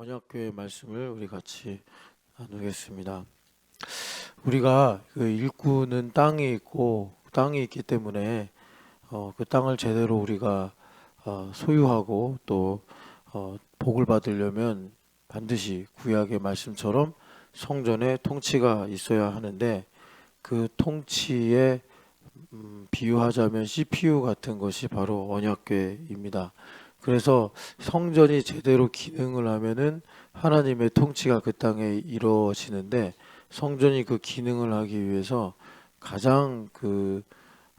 언약궤의 말씀을 우리 같이 나누겠습니다. 우리가 그 일구는 땅이 있고 땅이 있기 때문에 그 땅을 제대로 우리가 소유하고 또 복을 받으려면 반드시 구약의 말씀처럼 성전에 통치가 있어야 하는데 그 통치에 비유하자면 CPU 같은 것이 바로 언약궤입니다. 그래서 성전이 제대로 기능을 하면은 하나님의 통치가 그 땅에 이루어지는데 성전이 그 기능을 하기 위해서 가장 그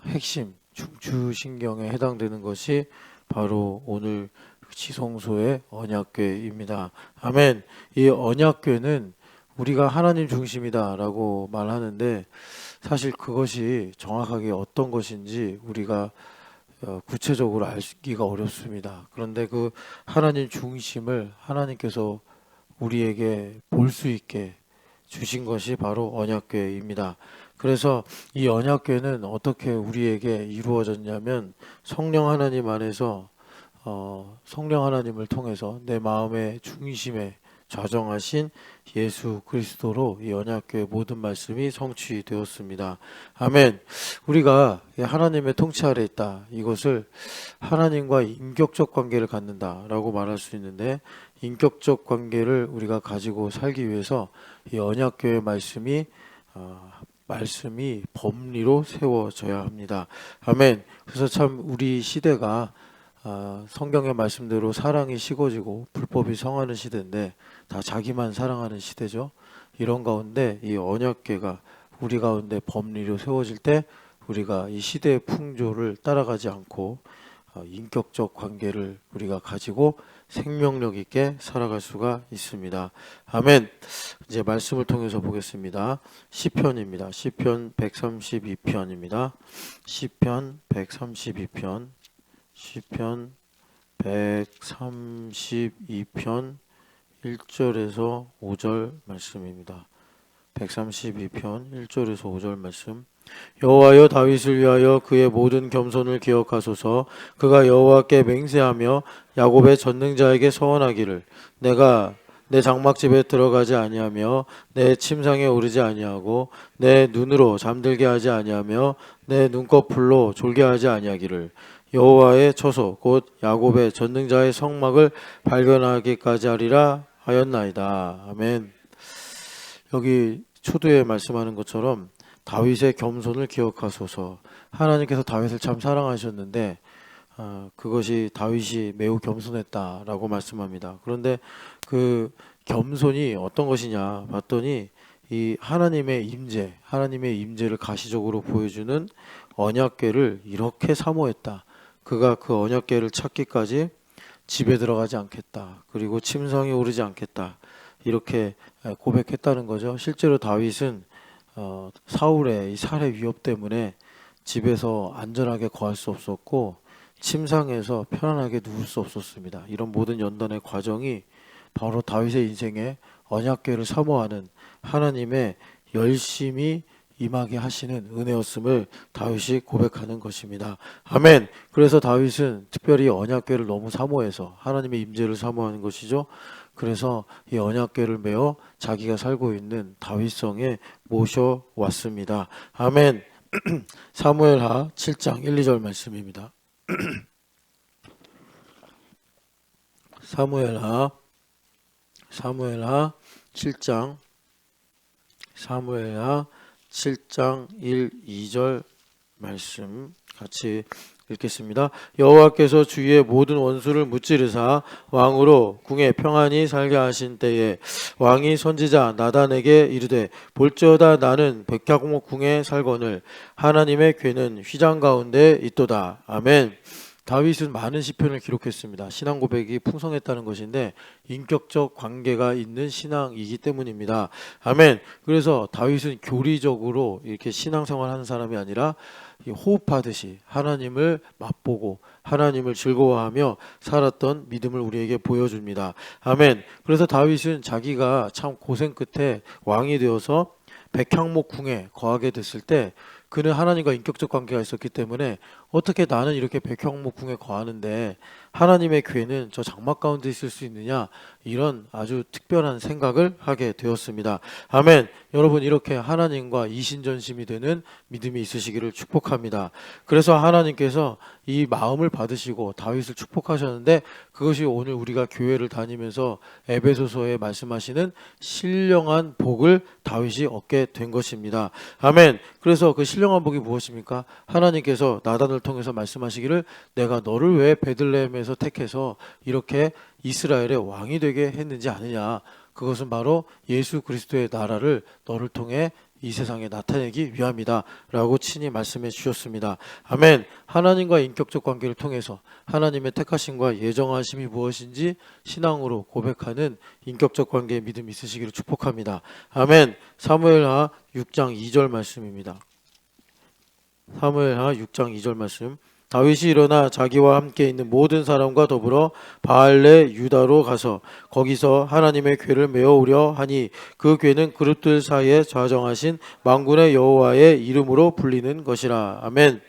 핵심 중추신경에 해당되는 것이 바로 오늘 지성소의 언약궤입니다. 아멘. 이 언약궤는 우리가 하나님 중심이다라고 말하는데 사실 그것이 정확하게 어떤 것인지 우리가 구체적으로 알기가 어렵습니다. 그런데 그 하나님 중심을 하나님께서 우리에게 볼 수 있게 주신 것이 바로 언약궤입니다. 그래서 이 언약궤는 어떻게 우리에게 이루어졌냐면 성령 하나님 안에서 성령 하나님을 통해서 내 마음의 중심에 좌정하신 예수 그리스도로 이 언약궤의 모든 말씀이 성취되었습니다. 아멘. 우리가 하나님의 통치 아래 있다. 이것을 하나님과 인격적 관계를 갖는다라고 말할 수 있는데 인격적 관계를 우리가 가지고 살기 위해서 이 언약궤의 말씀이 법리로 세워져야 합니다. 아멘. 그래서 참 우리 시대가 성경의 말씀대로 사랑이 식어지고 불법이 성하는 시대인데 다 자기만 사랑하는 시대죠. 이런 가운데 이 언약궤가 우리 가운데 법리로 세워질 때 우리가 이 시대의 풍조를 따라가지 않고 인격적 관계를 우리가 가지고 생명력 있게 살아갈 수가 있습니다. 아멘. 이제 말씀을 통해서 보겠습니다. 시편입니다. 시편 132편입니다. 시편 132편 시편 132편 1절에서 5절 말씀입니다. 132편 1절에서 5절 말씀. 여호와여 다윗을 위하여 그의 모든 겸손을 기억하소서. 그가 여호와께 맹세하며 야곱의 전능자에게 서원하기를 내가 내 장막집에 들어가지 아니하며 내 침상에 오르지 아니하고 내 눈으로 잠들게 하지 아니하며 내 눈꺼풀로 졸게 하지 아니하기를 여호와의 처소 곧 야곱의 전능자의 성막을 발견하기까지 하리라 하였나이다. 아멘. 여기 초두에 말씀하는 것처럼 다윗의 겸손을 기억하소서. 하나님께서 다윗을 참 사랑하셨는데 그것이 다윗이 매우 겸손했다라고 말씀합니다. 그런데 그 겸손이 어떤 것이냐 봤더니 이 하나님의 임재를 가시적으로 보여주는 언약궤를 이렇게 사모했다. 그가 그 언약궤를 찾기까지 집에 들어가지 않겠다. 그리고 침상에 오르지 않겠다. 이렇게 고백했다는 거죠. 실제로 다윗은 사울의 이 살해 위협 때문에 집에서 안전하게 거할 수 없었고 침상에서 편안하게 누울 수 없었습니다. 이런 모든 연단의 과정이 바로 다윗의 인생에 언약궤를 사모하는 하나님의 열심히 임하게 하시는 은혜였음을 다윗이 고백하는 것입니다. 아멘. 그래서 다윗은 특별히 언약궤를 너무 사모해서 하나님의 임재를 사모하는 것이죠. 그래서 이 언약궤를 메어 자기가 살고 있는 다윗성에 모셔왔습니다. 아멘. 사무엘하 7장 1, 2절 말씀입니다. 사무엘하 7장 1, 2절 말씀 같이 읽겠습니다. 여호와께서 주위의 모든 원수를 무찌르사 왕으로 궁에 평안히 살게 하신 때에 왕이 선지자 나단에게 이르되 볼지어다 나는 백향목 궁에 살거늘 하나님의 궤는 휘장 가운데 있도다. 아멘. 다윗은 많은 시편을 기록했습니다. 신앙 고백이 풍성했다는 것인데 인격적 관계가 있는 신앙이기 때문입니다. 아멘. 그래서 다윗은 교리적으로 이렇게 신앙생활하는 사람이 아니라 호흡하듯이 하나님을 맛보고 하나님을 즐거워하며 살았던 믿음을 우리에게 보여줍니다. 아멘. 그래서 다윗은 자기가 참 고생 끝에 왕이 되어서 백향목 궁에 거하게 됐을 때 그는 하나님과 인격적 관계가 있었기 때문에 어떻게 나는 이렇게 백향목 궁에 거하는데 하나님의 궤는 저 장막 가운데 있을 수 있느냐, 이런 아주 특별한 생각을 하게 되었습니다. 아멘. 여러분 이렇게 하나님과 이신전심이 되는 믿음이 있으시기를 축복합니다. 그래서 하나님께서 이 마음을 받으시고 다윗을 축복하셨는데 그것이 오늘 우리가 교회를 다니면서 에베소서에 말씀하시는 신령한 복을 다윗이 얻게 된 것입니다. 아멘. 그래서 그 신령한 복이 무엇입니까? 하나님께서 나단을 통해서 말씀하시기를 내가 너를 왜 베들레헴에서 택해서 이렇게 이스라엘의 왕이 되게 했는지 아느냐. 그것은 바로 예수 그리스도의 나라를 너를 통해 이 세상에 나타내기 위함이다 라고 친히 말씀해 주셨습니다. 아멘. 하나님과 인격적 관계를 통해서 하나님의 택하심과 예정하심이 무엇인지 신앙으로 고백하는 인격적 관계의 믿음이 있으시기를 축복합니다. 아멘. 사무엘하 6장 2절 말씀입니다. 사무엘하 6장 2절 말씀. 다윗이 일어나 자기와 함께 있는 모든 사람과 더불어 바알레 유다로 가서 거기서 하나님의 궤를 메어오려 하니 그 궤는 그룹들 사이에 좌정하신 만군의 여호와의 이름으로 불리는 것이라. 아멘.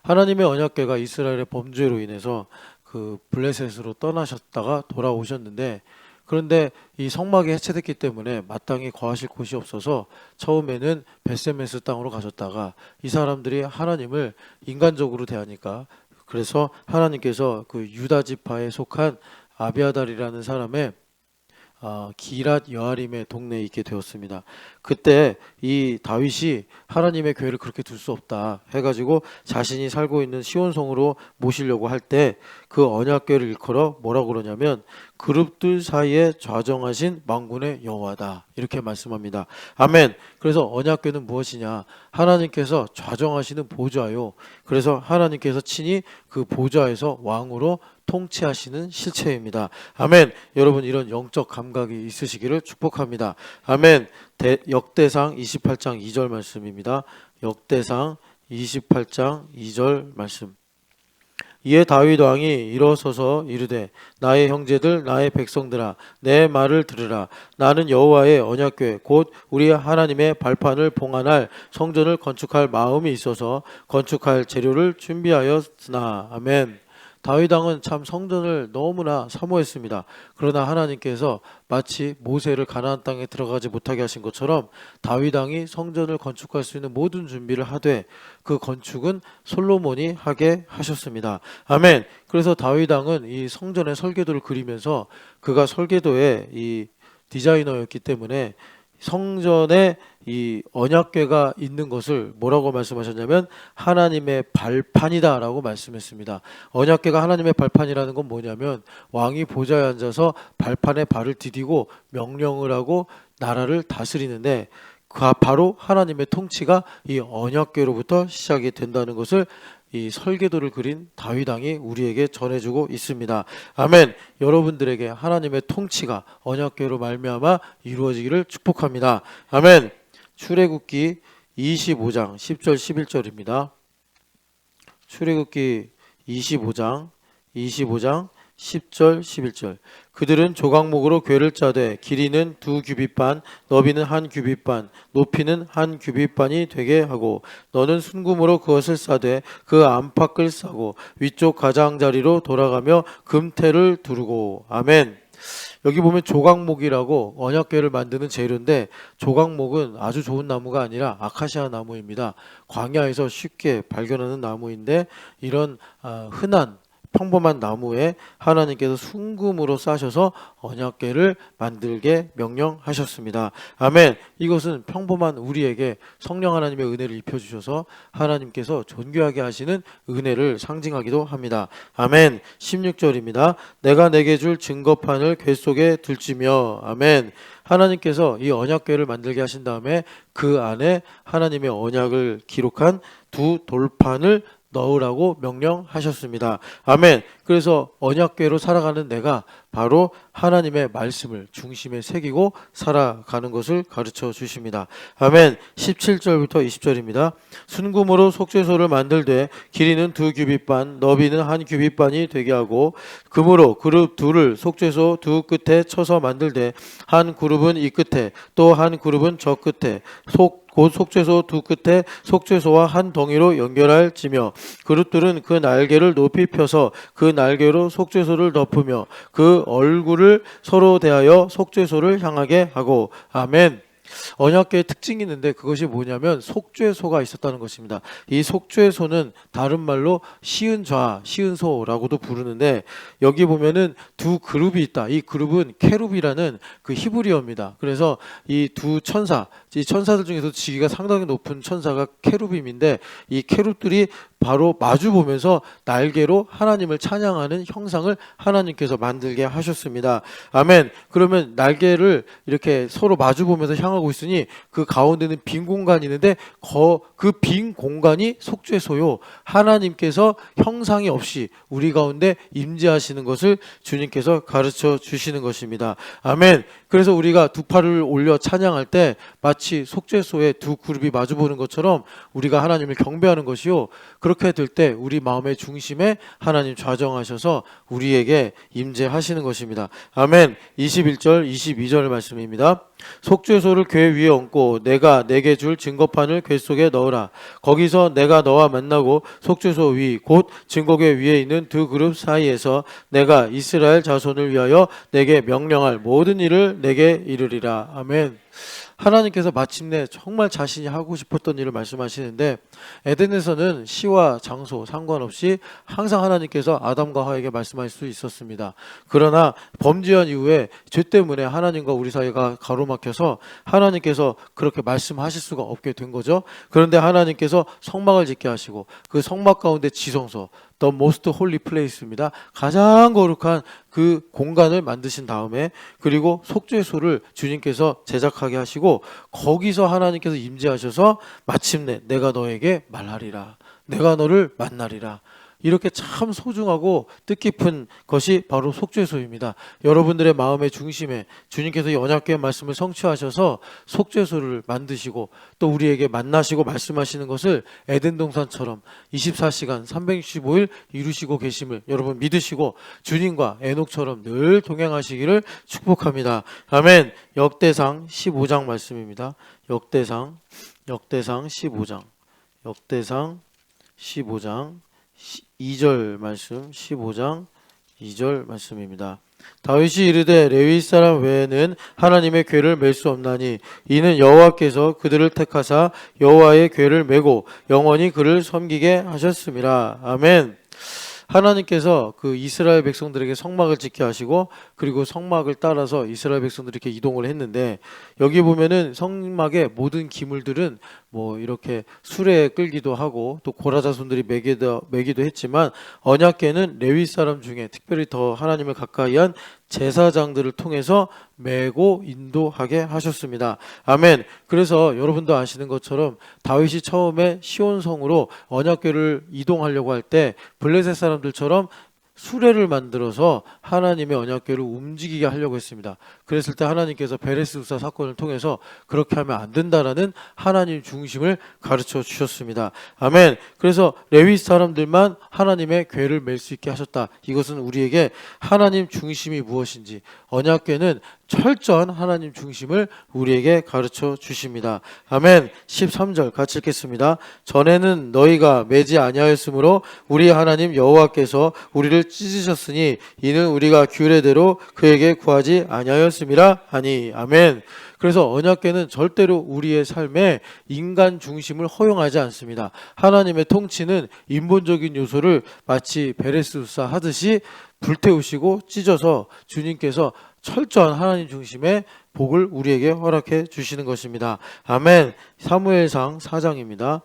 하나님의 언약궤가 이스라엘의 범죄로 인해서 그 블레셋으로 떠나셨다가 돌아오셨는데 그런데 이 성막이 해체됐기 때문에 마땅히 거하실 곳이 없어서 처음에는 벳세메스 땅으로 가셨다가 이 사람들이 하나님을 인간적으로 대하니까 그래서 하나님께서 그 유다 지파에 속한 아비아달이라는 사람의 기랏 여아림의 동네에 있게 되었습니다. 그때 이 다윗이 하나님의 궤를 그렇게 둘 수 없다 해가지고 자신이 살고 있는 시온성으로 모시려고 할 때 그 언약궤를 일컬어 뭐라고 그러냐면 그룹들 사이에 좌정하신 만군의 여호와다 이렇게 말씀합니다. 아멘. 그래서 언약궤는 무엇이냐? 하나님께서 좌정하시는 보좌요. 그래서 하나님께서 친히 그 보좌에서 왕으로 통치하시는 실체입니다. 아멘. 여러분 이런 영적 감각이 있으시기를 축복합니다. 아멘. 역대상 28장 2절 말씀입니다. 역대상 28장 2절 말씀. 이에 다윗 왕이 일어서서 이르되 나의 형제들 나의 백성들아 내 말을 들으라. 나는 여호와의 언약궤 곧 우리 하나님의 발판을 봉안할 성전을 건축할 마음이 있어서 건축할 재료를 준비하였으나. 아멘. 다윗 왕은 참 성전을 너무나 사모했습니다. 그러나 하나님께서 마치 모세를 가나안 땅에 들어가지 못하게 하신 것처럼 다윗 왕이 성전을 건축할 수 있는 모든 준비를 하되 그 건축은 솔로몬이 하게 하셨습니다. 아멘. 그래서 다윗 왕은 이 성전의 설계도를 그리면서 그가 설계도의 이 디자이너였기 때문에 성전에 이 언약궤가 있는 것을 뭐라고 말씀하셨냐면 하나님의 발판이다 라고 말씀했습니다. 언약궤가 하나님의 발판이라는 건 뭐냐면 왕이 보좌에 앉아서 발판에 발을 디디고 명령을 하고 나라를 다스리는데 바로 하나님의 통치가 이 언약궤로부터 시작이 된다는 것을 이 설계도를 그린 다윗 왕이 우리에게 전해주고 있습니다. 아멘. 여러분들에게 하나님의 통치가 언약궤로 말미암아 이루어지기를 축복합니다. 아멘. 출애굽기 25장 10절 11절입니다. 출애굽기 25장 10절 11절. 그들은 조각목으로 궤를 짜되 길이는 2규빗반 너비는 1규빗반 높이는 1규빗반이 되게 하고 너는 순금으로 그것을 싸되 그 안팎을 싸고 위쪽 가장자리로 돌아가며 금태를 두르고. 아멘. 여기 보면 조각목이라고 언약궤를 만드는 재료인데 조각목은 아주 좋은 나무가 아니라 아카시아 나무입니다. 광야에서 쉽게 발견하는 나무인데 이런 흔한 평범한 나무에 하나님께서 순금으로 싸셔서 언약궤를 만들게 명령하셨습니다. 아멘. 이것은 평범한 우리에게 성령 하나님의 은혜를 입혀주셔서 하나님께서 존귀하게 하시는 은혜를 상징하기도 합니다. 아멘. 16절입니다. 내가 내게 줄 증거판을 궤 속에 둘지며. 아멘. 하나님께서 이 언약궤를 만들게 하신 다음에 그 안에 하나님의 언약을 기록한 2 돌판을 넣으라고 명령하셨습니다. 아멘. 그래서 언약궤로 살아가는 내가 바로 하나님의 말씀을 중심에 새기고 살아가는 것을 가르쳐 주십니다. 아멘. 17절부터 20절입니다. 순금으로 속죄소를 만들되 길이는 2규빗반 너비는 1규빗반이 되게 하고 금으로 그룹 둘을 속죄소 두 끝에 쳐서 만들되 한 그룹은 이 끝에 또 한 그룹은 저 끝에 속 곧 속죄소 두 끝에 속죄소와 한 덩이로 연결할지며 그릇들은 그 날개를 높이 펴서 그 날개로 속죄소를 덮으며 그 얼굴을 서로 대하여 속죄소를 향하게 하고. 아멘. 언약궤의 특징이 있는데 그것이 뭐냐면 속죄소가 있었다는 것입니다. 이 속죄소는 다른 말로 시은좌, 시은소라고도 부르는데 여기 보면은 두 그룹이 있다. 이 그룹은 케룹이라는 그 히브리어입니다. 그래서 이 두 천사, 이 천사들 중에서 지위가 상당히 높은 천사가 케룹임인데 이 케룹들이 바로 마주 보면서 날개로 하나님을 찬양하는 형상을 하나님께서 만들게 하셨습니다. 아멘. 그러면 날개를 이렇게 서로 마주 보면서 향하고 있으니 그 가운데는 빈 공간이 있는데 그 빈 공간이 속죄소요. 하나님께서 형상이 없이 우리 가운데 임재하시는 것을 주님께서 가르쳐 주시는 것입니다. 아멘. 그래서 우리가 두 팔을 올려 찬양할 때 마치 속죄소에 두 그룹이 마주 보는 것처럼 우리가 하나님을 경배하는 것이요. 그렇게 될 때 우리 마음의 중심에 하나님 좌정하셔서 우리에게 임재하시는 것입니다. 아멘. 21절 22절 말씀입니다. 속죄소를 궤 위에 얹고 내가 내게 줄 증거판을 궤 속에 넣으라. 거기서 내가 너와 만나고 속죄소 위 곧 증거궤 위에 있는 두 그룹 사이에서 내가 이스라엘 자손을 위하여 내게 명령할 모든 일을 내게 이르리라. 아멘. 하나님께서 마침내 정말 자신이 하고 싶었던 일을 말씀하시는데 에덴에서는 시와 장소 상관없이 항상 하나님께서 아담과 하와에게 말씀하실 수 있었습니다. 그러나 범죄한 이후에 죄 때문에 하나님과 우리 사이가 가로막혀서 하나님께서 그렇게 말씀하실 수가 없게 된 거죠. 그런데 하나님께서 성막을 짓게 하시고 그 성막 가운데 지성소 The most holy place입니다. 가장 거룩한 그 공간을 만드신 다음에 그리고 속죄소를 주님께서 제작하게 하시고 거기서 하나님께서 임재하셔서 마침내 내가 너에게 말하리라. 내가 너를 만나리라. 이렇게 참 소중하고 뜻깊은 것이 바로 속죄소입니다. 여러분들의 마음의 중심에 주님께서 언약궤의 말씀을 성취하셔서 속죄소를 만드시고 또 우리에게 만나시고 말씀하시는 것을 에덴 동산처럼 24시간 365일 이루시고 계심을 여러분 믿으시고 주님과 에녹처럼 늘 동행하시기를 축복합니다. 아멘. 역대상 15장 말씀입니다. 역대상 15장 2절 말씀 15장 2절 말씀입니다. 다윗이 이르되 레위 사람 외에는 하나님의 궤를 맬 수 없나니 이는 여호와께서 그들을 택하사 여호와의 궤를 메고 영원히 그를 섬기게 하셨음이라. 아멘. 하나님께서 그 이스라엘 백성들에게 성막을 짓게 하시고 그리고 성막을 따라서 이스라엘 백성들이 이렇게 이동을 했는데 여기 보면은 성막의 모든 기물들은 뭐 이렇게 수레에 끌기도 하고 또 고라 자손들이 매기도 했지만 언약궤는 레위 사람 중에 특별히 더 하나님을 가까이한 제사장들을 통해서 메고 인도하게 하셨습니다. 아멘. 그래서 여러분도 아시는 것처럼 다윗이 처음에 시온성으로 언약궤를 이동하려고 할 때 블레셋 사람들처럼 수레를 만들어서 하나님의 언약궤를 움직이게 하려고 했습니다. 그랬을 때 하나님께서 베레스우사 사건을 통해서 그렇게 하면 안 된다라는 하나님 중심을 가르쳐 주셨습니다. 아멘. 그래서 레위 사람들만 하나님의 궤를 맬 수 있게 하셨다. 이것은 우리에게 하나님 중심이 무엇인지 언약궤는 철저한 하나님 중심을 우리에게 가르쳐 주십니다. 아멘. 13절 같이 읽겠습니다. 전에는 너희가 매지 아니하였으므로 우리 하나님 여호와께서 우리를 찢으셨으니 이는 우리가 규례대로 그에게 구하지 아니하였음이라 하니. 아멘. 그래서 언약궤는 절대로 우리의 삶에 인간 중심을 허용하지 않습니다. 하나님의 통치는 인본적인 요소를 마치 베레스우사 하듯이 불태우시고 찢어서 주님께서 철저한 하나님 중심의 복을 우리에게 허락해 주시는 것입니다. 아멘. 사무엘상 4장입니다.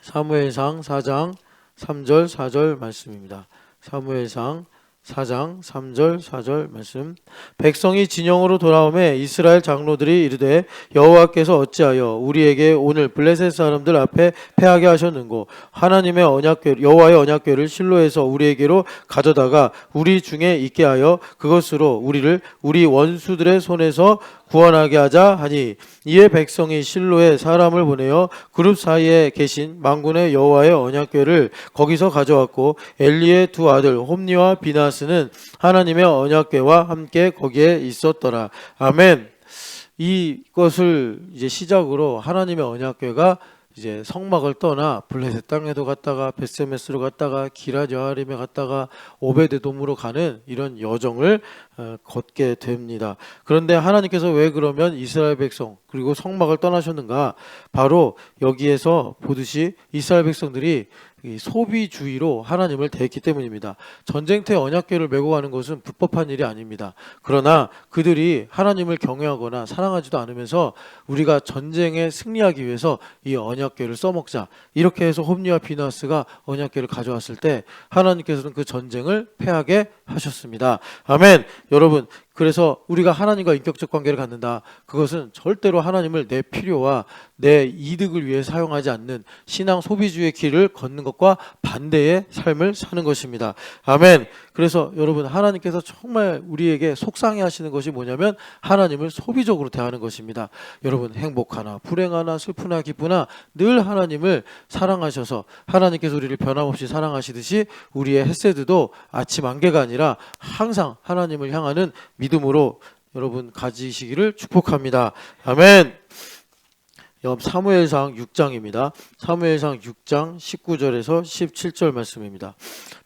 사무엘상 4장 3절 4절 말씀입니다. 사무엘상 4장 3절 4절 말씀. 백성이 진영으로 돌아오매 이스라엘 장로들이 이르되 여호와께서 어찌하여 우리에게 오늘 블레셋 사람들 앞에 패하게 하셨는고 하나님의 언약궤 여호와의 언약궤를 실로에서 우리에게로 가져다가 우리 중에 있게 하여 그것으로 우리를 우리 원수들의 손에서 구원하게 하자 하니 이에 백성이 실로에 사람을 보내어 그룹 사이에 계신 만군의 여호와의 언약궤를 거기서 가져왔고 엘리의 두 아들 홈니와 비나스는 하나님의 언약궤와 함께 거기에 있었더라. 아멘. 이것을 이제 시작으로 하나님의 언약궤가 이제 성막을 떠나 블레셋 땅에도 갔다가 벳세메스로 갔다가 기럇 여아림에 갔다가 오베데돔으로 가는 이런 여정을 걷게 됩니다. 그런데 하나님께서 왜 그러면 이스라엘 백성 그리고 성막을 떠나셨는가? 바로 여기에서 보듯이 이스라엘 백성들이 이 소비주의로 하나님을 대했기 때문입니다. 전쟁터에 언약궤를 메고 가는 것은 불법한 일이 아닙니다. 그러나 그들이 하나님을 경외하거나 사랑하지도 않으면서 우리가 전쟁에 승리하기 위해서 이 언약궤를 써먹자 이렇게 해서 홈리와 비나스가 언약궤를 가져왔을 때 하나님께서는 그 전쟁을 패하게 하셨습니다. 아멘. 여러분, 그래서 우리가 하나님과 인격적 관계를 갖는다. 그것은 절대로 하나님을 내 필요와 내 이득을 위해 사용하지 않는 신앙 소비주의의 길을 걷는 것과 반대의 삶을 사는 것입니다. 아멘. 그래서 여러분, 하나님께서 정말 우리에게 속상해 하시는 것이 뭐냐면 하나님을 소비적으로 대하는 것입니다. 여러분, 행복하나 불행하나 슬프나 기쁘나 늘 하나님을 사랑하셔서 하나님께서 우리를 변함없이 사랑하시듯이 우리의 헤세드도 아침 안개가 아니라 항상 하나님을 향하는 믿음으로 여러분 가지시기를 축복합니다. 아멘. 사무엘상 6장입니다. 사무엘상 6장 19절에서 17절 말씀입니다.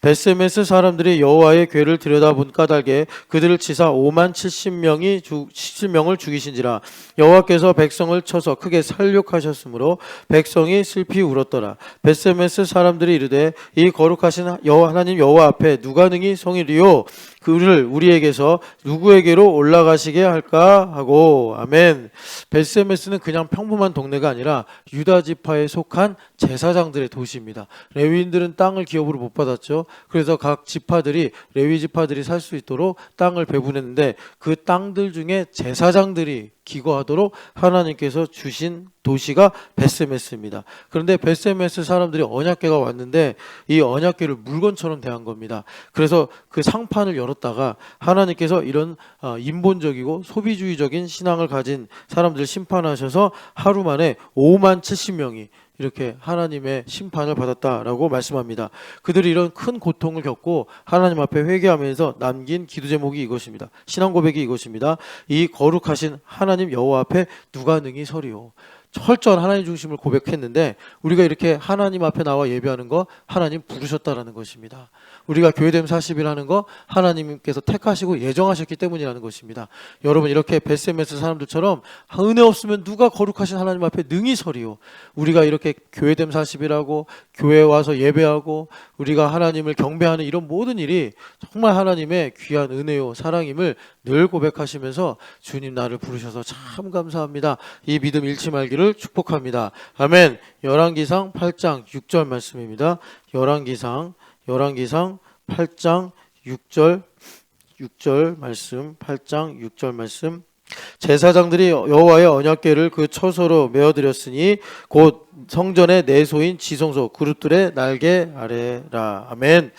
벳세메스 사람들이 여호와의 궤를 들여다본 까닭에 그들을 치사 5만 70명을 죽이신지라. 여호와께서 백성을 쳐서 크게 살육하셨으므로 백성이 슬피 울었더라. 벳세메스 사람들이 이르되 이 거룩하신 하나님 여호와 앞에 누가 능히 성이리요? 그를 우리에게서 누구에게로 올라가시게 할까 하고. 아멘. 벳세메스는 그냥 평범한 동네가 아니라 유다 지파에 속한 제사장들의 도시입니다. 레위인들은 땅을 기업으로 못 받았죠. 그래서 각 지파들이 레위 지파들이 살 수 있도록 땅을 배분했는데 그 땅들 중에 제사장들이 기거하도록 하나님께서 주신 도시가 벳세메스입니다. 그런데 벳세메스 사람들이 언약궤가 왔는데 이 언약궤를 물건처럼 대한 겁니다. 그래서 그 상판을 열었다가 하나님께서 이런 인본적이고 소비주의적인 신앙을 가진 사람들을 심판하셔서 하루 만에 5만 70명이 이렇게 하나님의 심판을 받았다라고 말씀합니다. 그들이 이런 큰 고통을 겪고 하나님 앞에 회개하면서 남긴 기도 제목이 이것입니다. 신앙 고백이 이것입니다. 이 거룩하신 하나님 여호와 앞에 누가 능히 서리요. 철저한 하나님 중심을 고백했는데 우리가 이렇게 하나님 앞에 나와 예배하는 거 하나님 부르셨다라는 것입니다. 우리가 교회됨 40일 하는 거 하나님께서 택하시고 예정하셨기 때문이라는 것입니다. 여러분, 이렇게 벳세메스 사람들처럼 은혜 없으면 누가 거룩하신 하나님 앞에 능히 서리요. 우리가 이렇게 교회됨 40일하고 교회에 와서 예배하고 우리가 하나님을 경배하는 이런 모든 일이 정말 하나님의 귀한 은혜요 사랑임을 늘 고백하시면서 주님 나를 부르셔서 참 감사합니다. 이 믿음 잃지 말기를 축복합니다. 아멘. 열왕기상 8장 6절 말씀입니다. 열왕기상 8장 6절 말씀, 8장 6절 말씀. 제사장들이 여호와의 언약궤를 그 처소로 메어드렸으니 곧 성전의 내소인 지성소 그룹들의 날개 아래라. 아멘.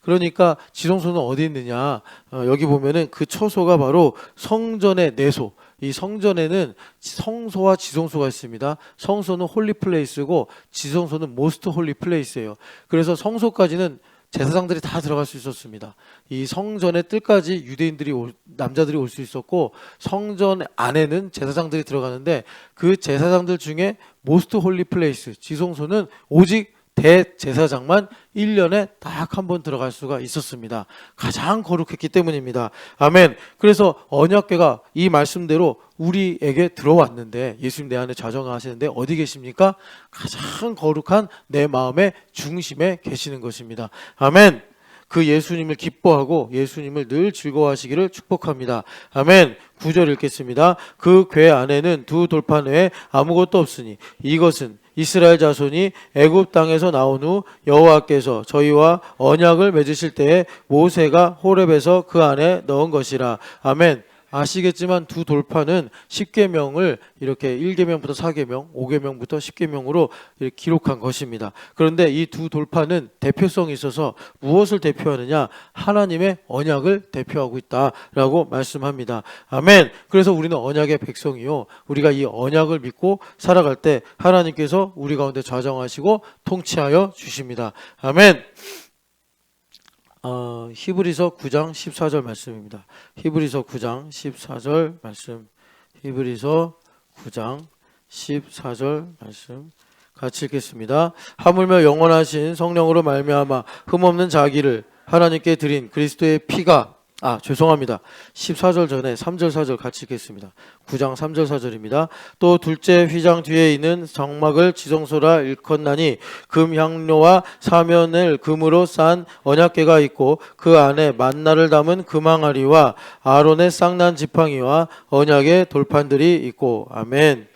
그러니까 지성소는 어디 있느냐? 여기 보면은 그 처소가 바로 성전의 내소. 이 성전에는 성소와 지성소가 있습니다. 성소는 홀리 플레이스고 지성소는 모스트 홀리 플레이스예요. 그래서 성소까지는 제사장들이 다 들어갈 수 있었습니다. 이 성전의 뜰까지 유대인들이 남자들이 올 수 있었고 성전 안에는 제사장들이 들어가는데 그 제사장들 중에 모스트 홀리 플레이스 지성소는 오직 대제사장만 1년에 딱 한 번 들어갈 수가 있었습니다. 가장 거룩했기 때문입니다. 아멘. 그래서 언약궤가 이 말씀대로 우리에게 들어왔는데 예수님 내 안에 좌정하시는데 어디 계십니까? 가장 거룩한 내 마음의 중심에 계시는 것입니다. 아멘. 그 예수님을 기뻐하고 예수님을 늘 즐거워하시기를 축복합니다. 아멘. 9절 읽겠습니다. 그 궤 안에는 두 돌판 외에 아무것도 없으니 이것은 이스라엘 자손이 애굽 땅에서 나온 후 여호와께서 저희와 언약을 맺으실 때에 모세가 호렙에서 그 안에 넣은 것이라. 아멘. 아시겠지만 두 돌판은 10계명을 이렇게 1계명부터 4계명, 5계명부터 10계명으로 이렇게 기록한 것입니다. 그런데 이 두 돌판은 대표성이 있어서 무엇을 대표하느냐? 하나님의 언약을 대표하고 있다라고 말씀합니다. 아멘. 그래서 우리는 언약의 백성이요. 우리가 이 언약을 믿고 살아갈 때 하나님께서 우리 가운데 좌정하시고 통치하여 주십니다. 아멘. 히브리서 9장 14절 말씀입니다. 히브리서 9장 14절 말씀. 히브리서 9장 14절 말씀 같이 읽겠습니다. 하물며 영원하신 성령으로 말미암아 흠없는 자기를 하나님께 드린 그리스도의 피가 14절 전에 3절 4절 같이 읽겠습니다. 9장 3절 4절입니다. 또 둘째 휘장 뒤에 있는 장막을 지성소라 일컫나니 금향료와 사면을 금으로 싼 언약궤가 있고 그 안에 만나를 담은 금항아리와 아론의 쌍난 지팡이와 언약의 돌판들이 있고. 아멘.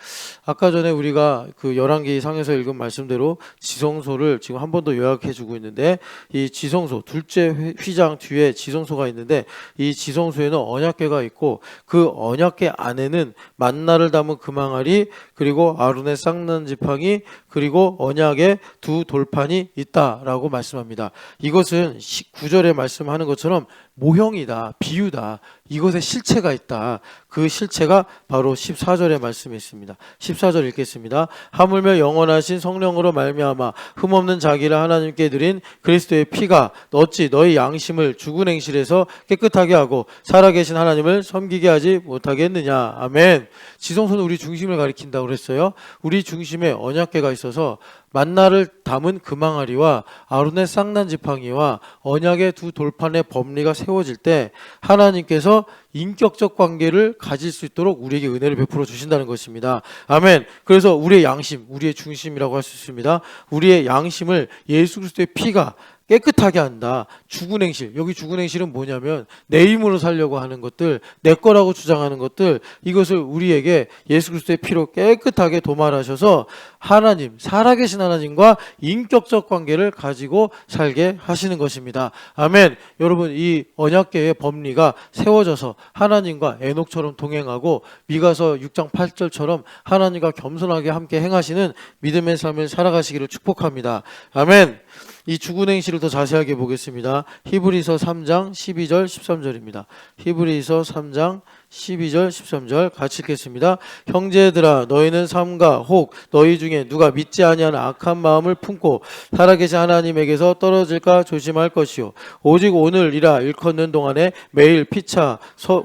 아까 전에 우리가 그 열왕기 상에서 읽은 말씀대로 지성소를 지금 한 번 더 요약해 주고 있는데, 이 지성소 둘째 휘장 뒤에 지성소가 있는데 이 지성소에는 언약궤가 있고 그 언약궤 안에는 만나를 담은 금항아리 그리고 아론의 쌍난 지팡이 그리고 언약의 두 돌판이 있다라고 말씀합니다. 이것은 9절에 말씀하는 것처럼 모형이다, 비유다, 이것에 실체가 있다. 그 실체가 바로 14절의 말씀에 있습니다. 14절 읽겠습니다. 하물며 영원하신 성령으로 말미암아 흠없는 자기를 하나님께 드린 그리스도의 피가 어찌 너희 양심을 죽은 행실에서 깨끗하게 하고 살아계신 하나님을 섬기게 하지 못하겠느냐. 아멘. 지성소는 우리 중심을 가리킨다고 그랬어요. 우리 중심에 언약궤가 있어서 만나를 담은 금항아리와 아론의 쌍난 지팡이와 언약의 두 돌판의 법리가 세워질 때 하나님께서 인격적 관계를 가질 수 있도록 우리에게 은혜를 베풀어 주신다는 것입니다. 아멘. 그래서 우리의 양심, 우리의 중심이라고 할 수 있습니다. 우리의 양심을 예수 그리스도의 피가 깨끗하게 한다. 죽은 행실. 여기 죽은 행실은 뭐냐면 내 힘으로 살려고 하는 것들, 내 거라고 주장하는 것들, 이것을 우리에게 예수 그리스도의 피로 깨끗하게 도말하셔서 하나님, 살아계신 하나님과 인격적 관계를 가지고 살게 하시는 것입니다. 아멘. 여러분, 이 언약궤의 법리가 세워져서 하나님과 에녹처럼 동행하고 미가서 6장 8절처럼 하나님과 겸손하게 함께 행하시는 믿음의 삶을 살아가시기를 축복합니다. 아멘. 이 죽은 행실을 더 자세하게 보겠습니다. 히브리서 3장 12절 13절입니다. 히브리서 3장 12절 13절 같이 읽겠습니다. 형제들아 너희는 삼가 혹 너희 중에 누가 믿지 아니하는 악한 마음을 품고 살아계신 하나님에게서 떨어질까 조심할 것이요 오직 오늘이라 일컫는 동안에 매일 피차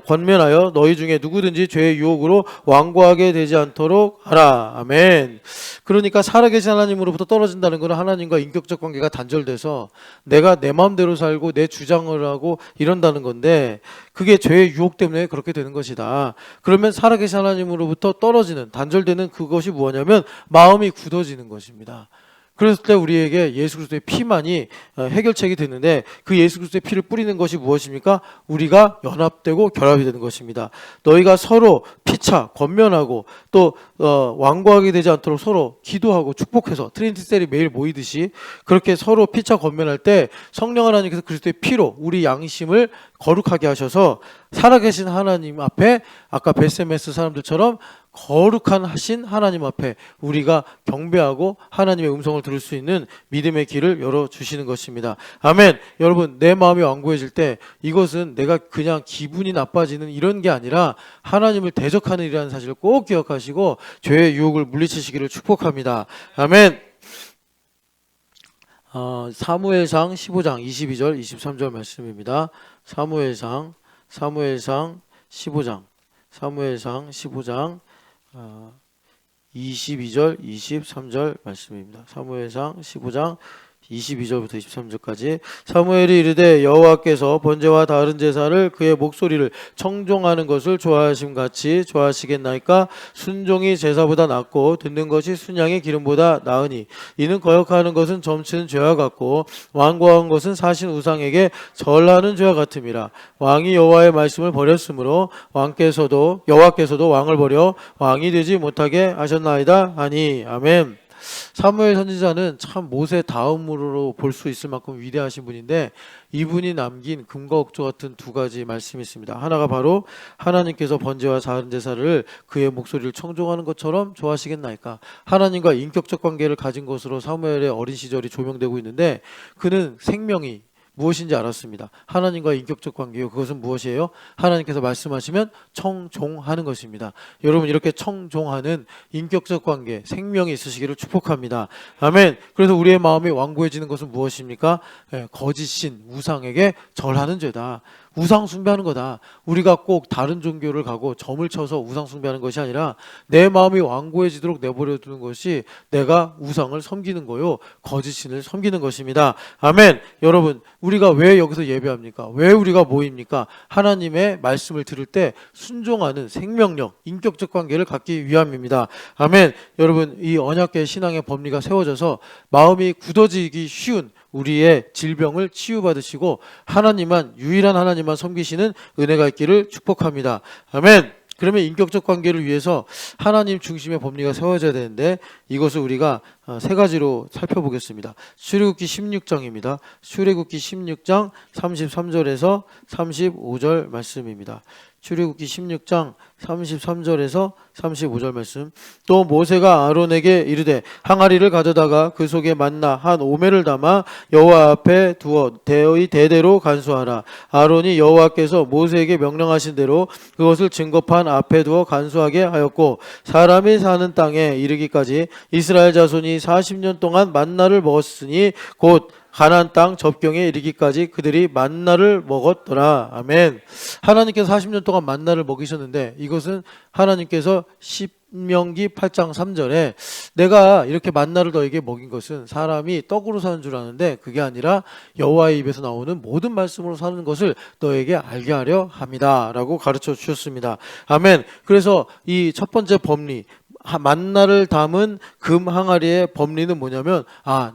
권면하여 너희 중에 누구든지 죄의 유혹으로 완고하게 되지 않도록 하라. 아멘. 그러니까 살아계신 하나님으로부터 떨어진다는 것은 하나님과 인격적 관계가 단절돼서 내가 내 마음대로 살고 내 주장을 하고 이런다는 건데, 그게 죄의 유혹 때문에 그렇게 되는 것이다. 그러면 살아계신 하나님으로부터 떨어지는, 단절되는 그것이 무엇이냐면 마음이 굳어지는 것입니다. 그랬을 때 우리에게 예수 그리스도의 피만이 해결책이 되는데, 그 예수 그리스도의 피를 뿌리는 것이 무엇입니까? 우리가 연합되고 결합이 되는 것입니다. 너희가 서로 피차 권면하고 또 완고하게 되지 않도록 서로 기도하고 축복해서 트리니티 셀이 매일 모이듯이 그렇게 서로 피차 권면할 때 성령 하나님께서 그리스도의 피로 우리 양심을 거룩하게 하셔서 살아계신 하나님 앞에, 아까 베세메스 사람들처럼 거룩한 하신 하나님 앞에 우리가 경배하고 하나님의 음성을 들을 수 있는 믿음의 길을 열어주시는 것입니다. 아멘. 여러분, 내 마음이 완고해질 때 이것은 내가 그냥 기분이 나빠지는 이런 게 아니라 하나님을 대적하는 일이라는 사실을 꼭 기억하시고 죄의 유혹을 물리치시기를 축복합니다. 아멘. 사무엘상 15장 22절 23절 말씀입니다. 사무엘상 15장 22절 23절 말씀입니다. 사무엘상 15장 22절부터 23절까지. 사무엘이 이르되 여호와께서 번제와 다른 제사를 그의 목소리를 청종하는 것을 좋아하심 같이 좋아하시겠나이까? 순종이 제사보다 낫고 듣는 것이 순양의 기름보다 나으니 이는 거역하는 것은 점치는 죄와 같고 완고한 것은 사신 우상에게 절하는 죄와 같음이라. 왕이 여호와의 말씀을 버렸으므로 여호와께서도 왕을 버려 왕이 되지 못하게 하셨나이다 하니. 아멘. 사무엘 선지자는 참 모세 다음으로 볼 수 있을 만큼 위대하신 분인데, 이분이 남긴 금과 옥조 같은 두 가지 말씀이 있습니다. 하나가 바로 하나님께서 번제와 다른 제사를 그의 목소리를 청종하는 것처럼 좋아하시겠나이까? 하나님과 인격적 관계를 가진 것으로 사무엘의 어린 시절이 조명되고 있는데, 그는 생명이 무엇인지 알았습니다. 하나님과의 인격적 관계요. 그것은 무엇이에요? 하나님께서 말씀하시면 청종하는 것입니다. 여러분, 이렇게 청종하는 인격적 관계, 생명이 있으시기를 축복합니다. 아멘. 그래서 우리의 마음이 완고해지는 것은 무엇입니까? 거짓신 우상에게 절하는 죄다. 우상 숭배하는 거다. 우리가 꼭 다른 종교를 가고 점을 쳐서 우상 숭배하는 것이 아니라 내 마음이 완고해지도록 내버려 두는 것이 내가 우상을 섬기는 거요, 거짓 신을 섬기는 것입니다. 아멘. 여러분, 우리가 왜 여기서 예배합니까? 왜 우리가 모입니까? 하나님의 말씀을 들을 때 순종하는 생명력, 인격적 관계를 갖기 위함입니다. 아멘. 여러분, 이 언약궤 신앙의 법리가 세워져서 마음이 굳어지기 쉬운 우리의 질병을 치유받으시고 하나님만, 유일한 하나님만 섬기시는 은혜가 있기를 축복합니다. 아멘. 그러면 인격적 관계를 위해서 하나님 중심의 법리가 세워져야 되는데 이것을 우리가 세 가지로 살펴보겠습니다. 출애굽기 16장입니다. 출애굽기 16장 33절에서 35절 말씀입니다. 출애굽기 16장 33절에서 35절 말씀. 또 모세가 아론에게 이르되 항아리를 가져다가 그 속에 만나 한 오매를 담아 여호와 앞에 두어 대의 대대로 간수하라. 아론이 여호와께서 모세에게 명령하신 대로 그것을 증거판 앞에 두어 간수하게 하였고 사람이 사는 땅에 이르기까지 이스라엘 자손이 40년 동안 만나를 먹었으니 곧 가나안 땅 접경에 이르기까지 그들이 만나를 먹었더라. 아멘. 하나님께서 40년 동안 만나를 먹이셨는데 이것은 하나님께서 신명기 8장 3절에 내가 이렇게 만나를 너에게 먹인 것은 사람이 떡으로 사는 줄 아는데 그게 아니라 여호와의 입에서 나오는 모든 말씀으로 사는 것을 너에게 알게 하려 함이다 라고 가르쳐 주셨습니다. 아멘. 그래서 이 첫 번째 법리, 만나를 담은 금 항아리의 법리는 뭐냐면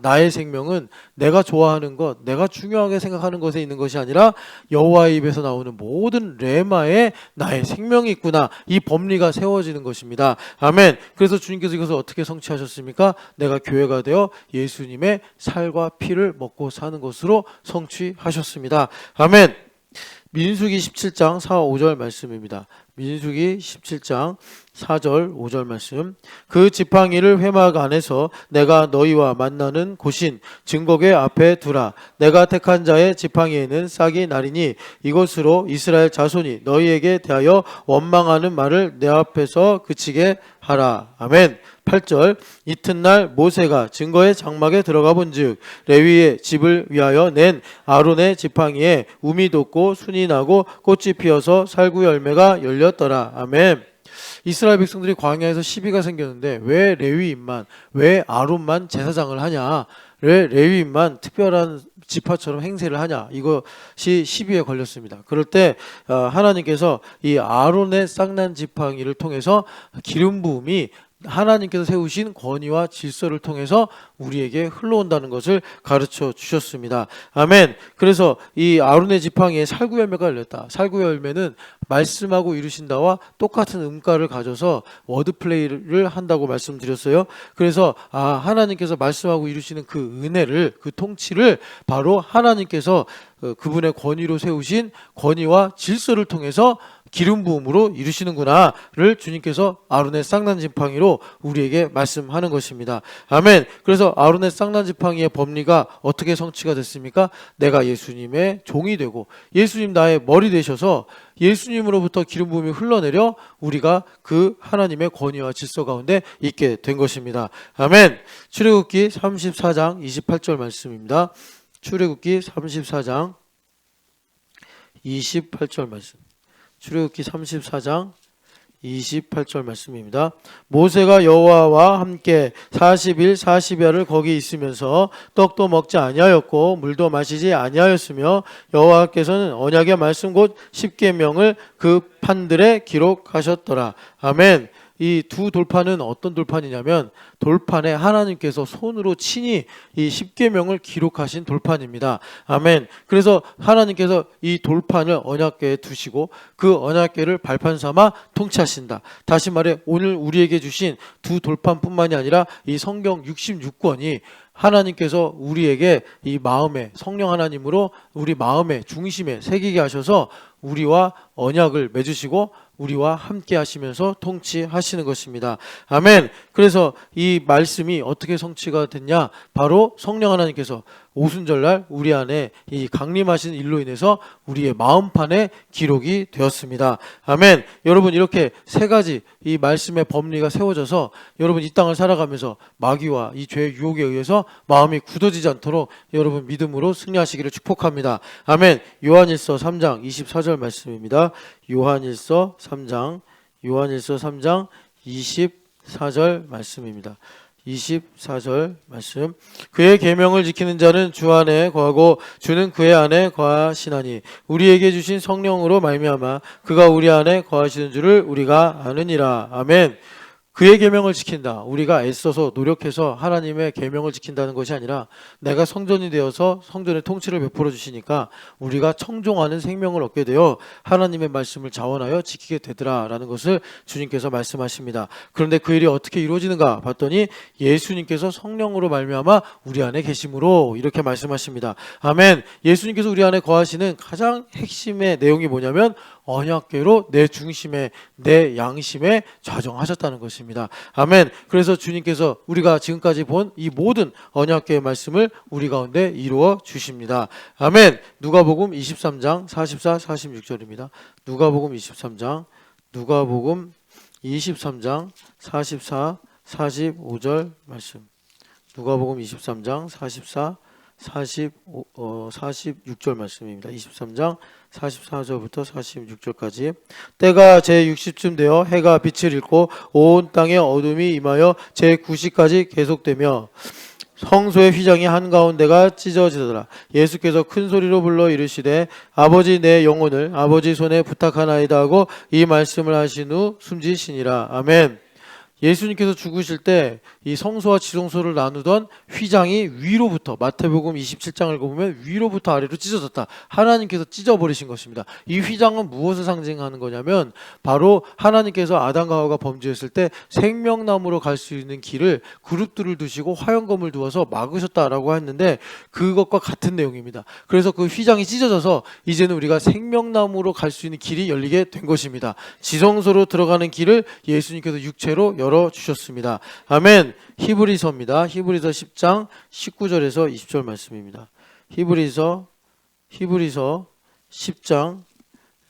나의 생명은 내가 좋아하는 것, 내가 중요하게 생각하는 것에 있는 것이 아니라 여호와의 입에서 나오는 모든 레마에 나의 생명이 있구나. 이 법리가 세워지는 것입니다. 아멘. 그래서 주님께서 이것을 어떻게 성취하셨습니까? 내가 교회가 되어 예수님의 살과 피를 먹고 사는 것으로 성취하셨습니다. 아멘. 민수기 17장 4, 5절 말씀입니다. 민수기 17장 4절 5절 말씀. 그 지팡이를 회막 안에서 내가 너희와 만나는 곳인 증거궤 앞에 두라. 내가 택한 자의 지팡이에는 싹이 나리니 이것으로 이스라엘 자손이 너희에게 대하여 원망하는 말을 내 앞에서 그치게 하라. 아멘. 8절. 이튿날 모세가 증거의 장막에 들어가 본즉 레위의 집을 위하여 낸 아론의 지팡이에 움이 돋고 순이 나고 꽃이 피어서 살구 열매가 열렸더라. 아멘. 이스라엘 백성들이 광야에서 시비가 생겼는데 왜 레위인만, 왜 아론만 제사장을 하냐, 왜 레위인만 특별한 지파처럼 행세를 하냐, 이것이 시비에 걸렸습니다. 그럴 때 하나님께서 이 아론의 쌍난 지팡이를 통해서 기름 부음이 하나님께서 세우신 권위와 질서를 통해서 우리에게 흘러온다는 것을 가르쳐 주셨습니다. 아멘. 그래서 이 아론의 지팡이에 살구 열매가 열렸다. 살구 열매는 말씀하고 이루신다와 똑같은 음가를 가져서 워드 플레이를 한다고 말씀드렸어요. 그래서 하나님께서 말씀하고 이루시는 그 은혜를, 그 통치를 바로 하나님께서 그분의 권위로 세우신 권위와 질서를 통해서 기름 부음으로 이루시는구나를 주님께서 아론의 쌍난 지팡이로 우리에게 말씀하는 것입니다. 아멘. 그래서 아론의 쌍난 지팡이의 법리가 어떻게 성취가 됐습니까? 내가 예수님의 종이 되고 예수님 나의 머리 되셔서 예수님으로부터 기름 부음이 흘러내려 우리가 그 하나님의 권위와 질서 가운데 있게 된 것입니다. 아멘. 출애굽기 34장 28절 말씀입니다. 출애굽기 34장 28절 말씀. 출애굽기 34장 28절 말씀입니다. 모세가 여호와와 함께 40일 40야를 거기 있으면서 떡도 먹지 아니하였고 물도 마시지 아니하였으며 여호와께서는 언약의 말씀 곧 십계명을 그 판들에 기록하셨더라. 아멘. 이 두 돌판은 어떤 돌판이냐면 돌판에 하나님께서 손으로 친히 이 십계명을 기록하신 돌판입니다. 아멘. 그래서 하나님께서 이 돌판을 언약궤에 두시고 그 언약궤를 발판 삼아 통치하신다. 다시 말해 오늘 우리에게 주신 두 돌판뿐만이 아니라 이 성경 66권이 하나님께서 우리에게 이 마음에 성령 하나님으로 우리 마음의 중심에 새기게 하셔서 우리와 언약을 맺으시고 우리와 함께 하시면서 통치하시는 것입니다. 아멘. 그래서 이 말씀이 어떻게 성취가 됐냐? 바로 성령 하나님께서 오순절날 우리 안에 이 강림하신 일로 인해서 우리의 마음판에 기록이 되었습니다. 아멘. 여러분, 이렇게 세 가지 이 말씀의 법리가 세워져서 여러분 이 땅을 살아가면서 마귀와 이 죄의 유혹에 의해서 마음이 굳어지지 않도록 여러분 믿음으로 승리하시기를 축복합니다. 아멘. 요한일서 3장 24절 말씀입니다. 요한일서 3장 24절 말씀입니다. 24절 말씀. 그의 계명을 지키는 자는 주 안에 거하고 주는 그의 안에 거하시나니 우리에게 주신 성령으로 말미암아 그가 우리 안에 거하시는 줄을 우리가 아느니라. 아멘. 그의 계명을 지킨다. 우리가 애써서 노력해서 하나님의 계명을 지킨다는 것이 아니라 내가 성전이 되어서 성전의 통치를 베풀어 주시니까 우리가 청종하는 생명을 얻게 되어 하나님의 말씀을 자원하여 지키게 되더라라는 것을 주님께서 말씀하십니다. 그런데 그 일이 어떻게 이루어지는가 봤더니 예수님께서 성령으로 말미암아 우리 안에 계심으로 이렇게 말씀하십니다. 아멘. 예수님께서 우리 안에 거하시는 가장 핵심의 내용이 뭐냐면 언약궤로 내 중심에 내 양심에 좌정하셨다는 것입니다. 아멘. 그래서 주님께서 우리가 지금까지 본 이 모든 언약궤의 말씀을 우리 가운데 이루어 주십니다. 아멘. 누가복음 23장 44, 46절입니다. 누가복음 23장 44, 45절 말씀. 누가복음 23장 44, 46절 말씀입니다. 23장 44절부터 46절까지. 때가 제60쯤 되어 해가 빛을 잃고 온 땅에 어둠이 임하여 제9시까지 계속되며 성소의 휘장이 한가운데가 찢어지더라. 예수께서 큰 소리로 불러 이르시되 아버지 내 영혼을 아버지 손에 부탁하나이다 하고 이 말씀을 하신 후 숨지시니라. 아멘. 예수님께서 죽으실 때 이 성소와 지성소를 나누던 휘장이 위로부터, 마태복음 27장을 읽어보면 위로부터 아래로 찢어졌다. 하나님께서 찢어버리신 것입니다. 이 휘장은 무엇을 상징하는 거냐면 바로 하나님께서 아담과 하와가 범죄했을 때 생명나무로 갈 수 있는 길을 그룹들을 두시고 화영검을 두어서 막으셨다라고 했는데 그것과 같은 내용입니다. 그래서 그 휘장이 찢어져서 이제는 우리가 생명나무로 갈 수 있는 길이 열리게 된 것입니다. 지성소로 들어가는 길을 예수님께서 육체로 열어주셨습니다. 아멘. 히브리서입니다. 히브리서 10장 19절에서 20절 말씀입니다. 히브리서 10장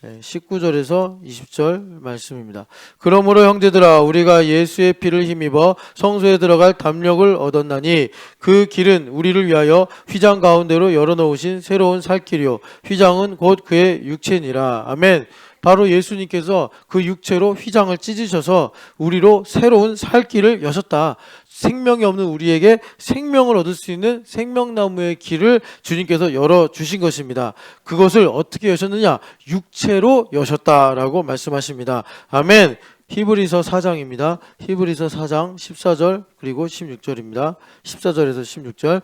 19절에서 20절 말씀입니다. 그러므로 형제들아 우리가 예수의 피를 힘입어 성소에 들어갈 담력을 얻었나니 그 길은 우리를 위하여 휘장 가운데로 열어놓으신 새로운 살 길이요 휘장은 곧 그의 육체니라. 아멘. 바로 예수님께서 그 육체로 휘장을 찢으셔서 우리로 새로운 살 길을 여셨다. 생명이 없는 우리에게 생명을 얻을 수 있는 생명나무의 길을 주님께서 열어주신 것입니다. 그것을 어떻게 여셨느냐? 육체로 여셨다라고 말씀하십니다. 아멘. 히브리서 4장입니다. 히브리서 4장 14절 그리고 16절입니다. 14절에서 16절.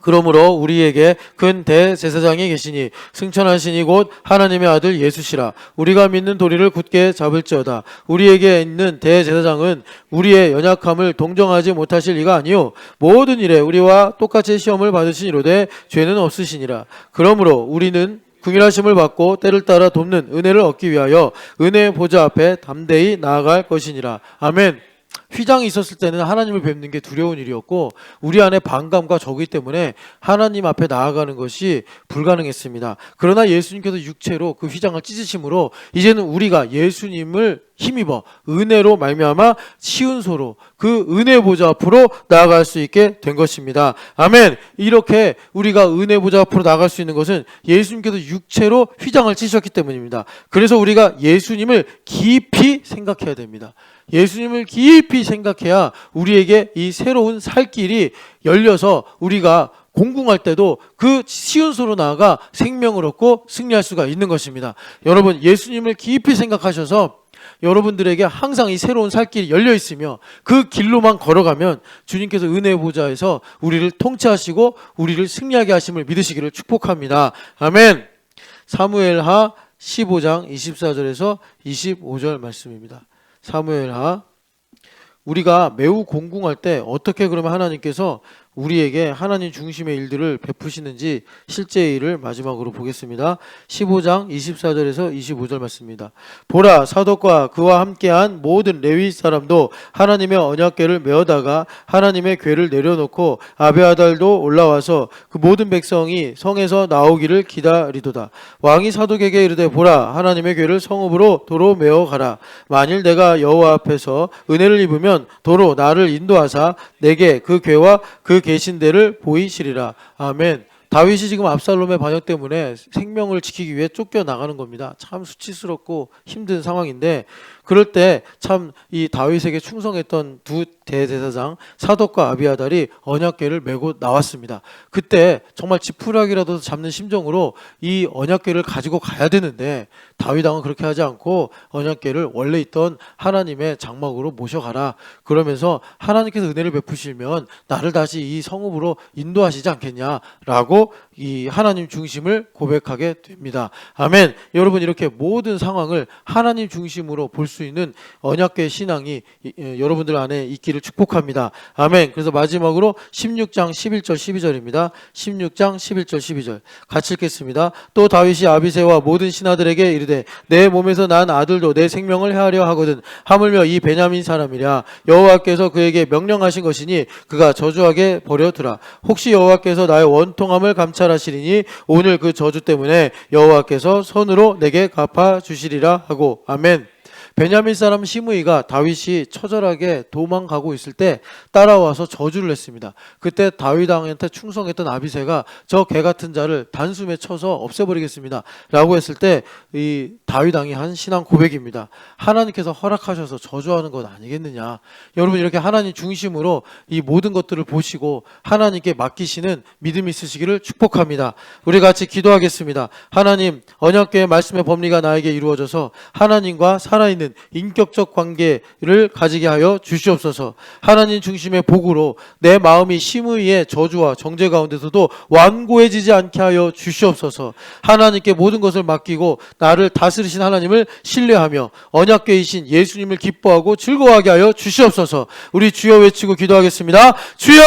그러므로 우리에게 큰 대제사장이 계시니 승천하시니 곧 하나님의 아들 예수시라. 우리가 믿는 도리를 굳게 잡을지어다. 우리에게 있는 대제사장은 우리의 연약함을 동정하지 못하실 이가 아니요 모든 일에 우리와 똑같이 시험을 받으시니로되 죄는 없으시니라. 그러므로 우리는 긍휼하심을 받고 때를 따라 돕는 은혜를 얻기 위하여 은혜의 보좌 앞에 담대히 나아갈 것이니라. 아멘. 휘장이 있었을 때는 하나님을 뵙는 게 두려운 일이었고 우리 안에 반감과 적이기 때문에 하나님 앞에 나아가는 것이 불가능했습니다. 그러나 예수님께서 육체로 그 휘장을 찢으심으로 이제는 우리가 예수님을 힘입어 은혜로 말미암아 시은소로 그 은혜 보좌 앞으로 나아갈 수 있게 된 것입니다. 아멘. 이렇게 우리가 은혜 보좌 앞으로 나아갈 수 있는 것은 예수님께서 육체로 휘장을 찢으셨기 때문입니다. 그래서 우리가 예수님을 깊이 생각해야 됩니다. 예수님을 깊이 생각해야 우리에게 이 새로운 살 길이 열려서 우리가 공궁할 때도 그 시온소로 나아가 생명을 얻고 승리할 수가 있는 것입니다. 여러분 예수님을 깊이 생각하셔서 여러분들에게 항상 이 새로운 살 길이 열려 있으며 그 길로만 걸어가면 주님께서 은혜의 보좌에서 우리를 통치하시고 우리를 승리하게 하심을 믿으시기를 축복합니다. 아멘. 사무엘하 15장 24절에서 25절 말씀입니다. 사무엘하. 우리가 매우 공궁할 때 어떻게 그러면 하나님께서 우리에게 하나님 중심의 일들을 베푸시는지 실제의 일을 마지막으로 보겠습니다. 15장 24절에서 25절 말씀입니다. 보라, 사독과 그와 함께한 모든 레위 사람도 하나님의 언약궤를 메어다가 하나님의 궤를 내려놓고 아비아달도 올라와서 그 모든 백성이 성에서 나오기를 기다리도다. 왕이 사독에게 이르되 보라, 하나님의 궤를 성읍으로 도로 메어 가라. 만일 내가 여호와 앞에서 은혜를 입으면 도로 나를 인도하사 내게 그 궤와 그 계신 데를 보이시리라. 아멘. 다윗이 지금 압살롬의 반역 때문에 생명을 지키기 위해 쫓겨나가는 겁니다. 참 수치스럽고 힘든 상황인데, 그럴 때 참 이 다윗에게 충성했던 두 대제사장 사독과 아비아달이 언약궤를 메고 나왔습니다. 그때 정말 지푸라기라도 잡는 심정으로 이 언약궤를 가지고 가야 되는데, 다윗 왕은 그렇게 하지 않고 언약궤를 원래 있던 하나님의 장막으로 모셔가라. 그러면서 하나님께서 은혜를 베푸시면 나를 다시 이 성읍으로 인도하시지 않겠냐라고 이 하나님 중심을 고백하게 됩니다. 아멘. 여러분, 이렇게 모든 상황을 하나님 중심으로 볼 수 있는 언약궤 신앙이 여러분들 안에 있기를 축복합니다. 아멘. 그래서 마지막으로 16장 11절 12절입니다. 16장 11절 12절 같이 읽겠습니다. 또 다윗이 아비새와 모든 신하들에게 이르되 내 몸에서 난 아들도 내 생명을 해하려 하거든 하물며 이 베냐민 사람이랴. 여호와께서 그에게 명령하신 것이니 그가 저주하게 버려두라. 혹시 여호와께서 나의 원통함을 감찰하시리니 오늘 그 저주 때문에 여호와께서 손으로 내게 갚아주시리라 하고. 아멘. 베냐민 사람 시므이가 다윗이 처절하게 도망가고 있을 때 따라와서 저주를 했습니다. 그때 다윗 왕한테 충성했던 아비새가 저 개 같은 자를 단숨에 쳐서 없애버리겠습니다 라고 했을 때 이 다윗 왕이 한 신앙 고백입니다. 하나님께서 허락하셔서 저주하는 것 아니겠느냐. 여러분, 이렇게 하나님 중심으로 이 모든 것들을 보시고 하나님께 맡기시는 믿음이 있으시기를 축복합니다. 우리 같이 기도하겠습니다. 하나님, 언약궤의 말씀의 법리가 나에게 이루어져서 하나님과 살아있는 인격적 관계를 가지게 하여 주시옵소서. 하나님 중심의 복으로 내 마음이 심의의 저주와 정죄 가운데서도 완고해지지 않게 하여 주시옵소서. 하나님께 모든 것을 맡기고 나를 다스리신 하나님을 신뢰하며 언약궤이신 예수님을 기뻐하고 즐거워하게 하여 주시옵소서. 우리 주여 외치고 기도하겠습니다. 주여!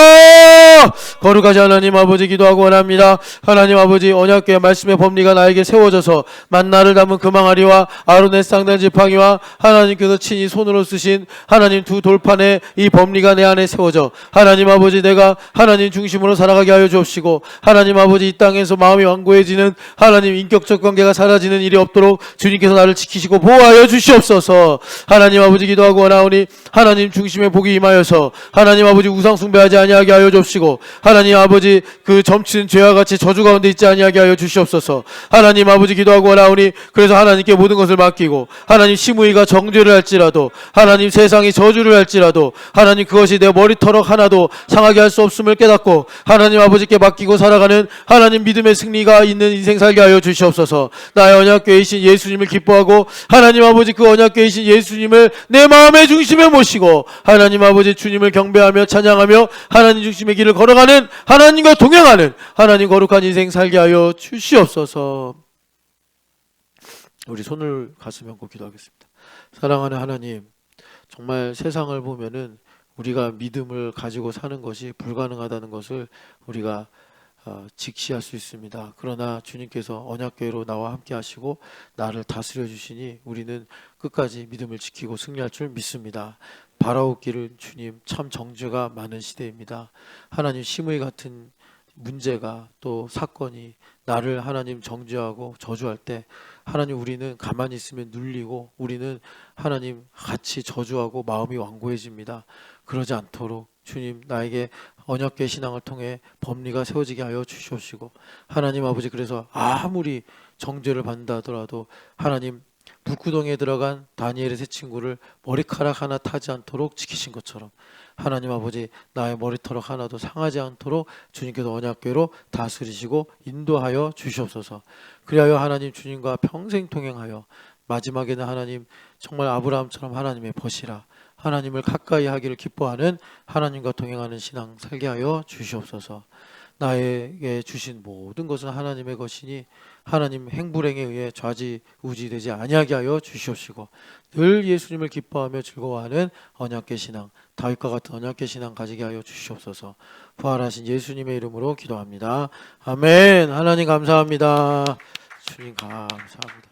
거룩하신 하나님 아버지, 기도하고 원합니다. 하나님 아버지, 언약궤의 말씀의 법리가 나에게 세워져서 만나를 담은 금항아리와 아론의 쌍난 지팡이와 하나님께서 친히 손으로 쓰신 하나님 두 돌판에 이 법리가 내 안에 세워져 하나님 아버지, 내가 하나님 중심으로 살아가게 하여 주옵시고, 하나님 아버지, 이 땅에서 마음이 완고해지는 하나님 인격적 관계가 사라지는 일이 없도록 주님께서 나를 지키시고 보호하여 주시옵소서. 하나님 아버지, 기도하고 원하오니 하나님 중심의 복이 임하여서 하나님 아버지 우상 숭배하지 아니하게 하여 주옵시고, 하나님 아버지 그 점치는 죄와 같이 저주 가운데 있지 아니하게 하여 주시옵소서. 하나님 아버지, 기도하고 원하오니 그래서 하나님께 모든 것을 맡기고 하나님 시므이가 정죄를 할지라도 하나님 세상이 저주를 할지라도 하나님 그것이 내 머리털럭 하나도 상하게 할 수 없음을 깨닫고 하나님 아버지께 맡기고 살아가는 하나님 믿음의 승리가 있는 인생 살게 하여 주시옵소서. 나의 언약궤이신 예수님을 기뻐하고 하나님 아버지 그 언약궤이신 예수님을 내 마음의 중심에 모시고 하나님 아버지 주님을 경배하며 찬양하며 하나님 중심의 길을 걸어가는 하나님과 동행하는 하나님 거룩한 인생 살게 하여 주시옵소서. 우리 손을 가슴에 얹고 기도하겠습니다. 사랑하는 하나님, 정말 세상을 보면은 우리가 믿음을 가지고 사는 것이 불가능하다는 것을 우리가 직시할 수 있습니다. 그러나 주님께서 언약궤로 나와 함께 하시고 나를 다스려 주시니 우리는 끝까지 믿음을 지키고 승리할 줄 믿습니다. 바라옵기를 주님, 참 정죄가 많은 시대입니다. 하나님, 심의 같은 문제가 또 사건이 나를 하나님 정죄하고 저주할 때 하나님, 우리는 가만히 있으면 눌리고 우리는 하나님 같이 저주하고 마음이 완고해집니다. 그러지 않도록 주님, 나에게 언약궤 신앙을 통해 법리가 세워지게 하여 주시옵시고, 하나님 아버지, 그래서 아무리 정죄를 받는다 하더라도 하나님 불구덩이에 들어간 다니엘의 세 친구를 머리카락 하나 타지 않도록 지키신 것처럼 하나님 아버지, 나의 머리털럭 하나도 상하지 않도록 주님께서 언약궤로 다스리시고 인도하여 주시옵소서. 그리하여 하나님 주님과 평생 통행하여 마지막에는 하나님 정말 아브라함처럼 하나님의 벗이라 하나님을 가까이 하기를 기뻐하는 하나님과 동행하는 신앙 살게 하여 주시옵소서. 나에게 주신 모든 것은 하나님의 것이니 하나님 행불행에 의해 좌지우지되지 아니하게 하여 주시옵시고 늘 예수님을 기뻐하며 즐거워하는 언약궤 신앙, 다윗과 같은 언약궤 신앙 가지게 하여 주시옵소서. 부활하신 예수님의 이름으로 기도합니다. 아멘. 하나님 감사합니다. 주님 감사합니다.